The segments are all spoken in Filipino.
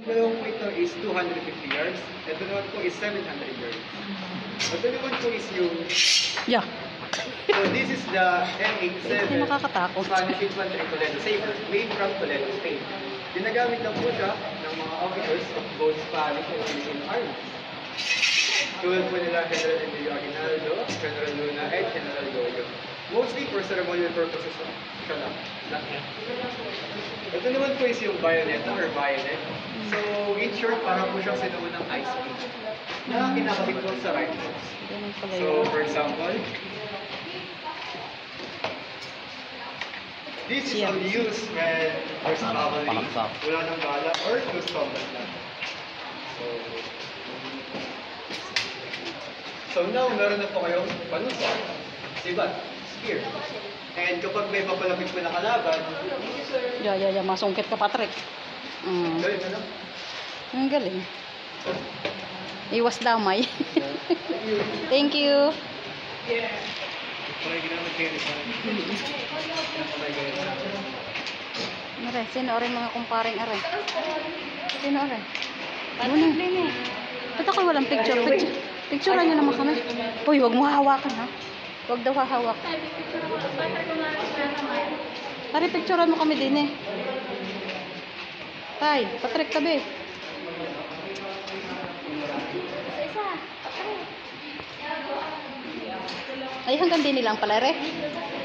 Yung ito is 250 yards. Ito naman po is 700 yards. Ito naman po is yung... Yeah. So this is the M87 Hindi nakakatakot. Spanish Infantry Toledo Saber, made from Toledo, Spain. Ginagamit lang po siya ng mga officers of both Spanish and Philippine armies. Tulad po nila General Emilio Aguinaldo, General Luna, and General Goyo. Mostly for ceremonial purposes siya lang. Ito naman po is yung bayoneta or bayonet. So, in short, parang po siyang sinuunang ice pick na kinakabit po sa rifles. Ganun pala So, yun. for example, this is only used when there's cavalry, wala ng bala, or close combat lang. So now, meron na po kayong panusok, sibat, spear. And kapag may papalapit po na kalaban, Yeah. Masungkit ka, Patrick. gawin na lang. Ang galing. Iwas damay. Thank you. Parang ginamit kayo rin sa Are, sino rin mga kumparing are? Sino are? Ano? Ba't ako walang picture? Picturean nyo naman kami. Uy, wag mo hahawakan ha. Wag daw hahawak. Pare, picturean mo kami din eh. Tay, Patrick, tabi. Ay, hanggang din nilang pala re.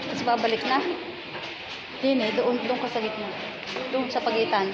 Tapos babalik na. Din eh, doon ka sa gitna. Doon sa pagitan.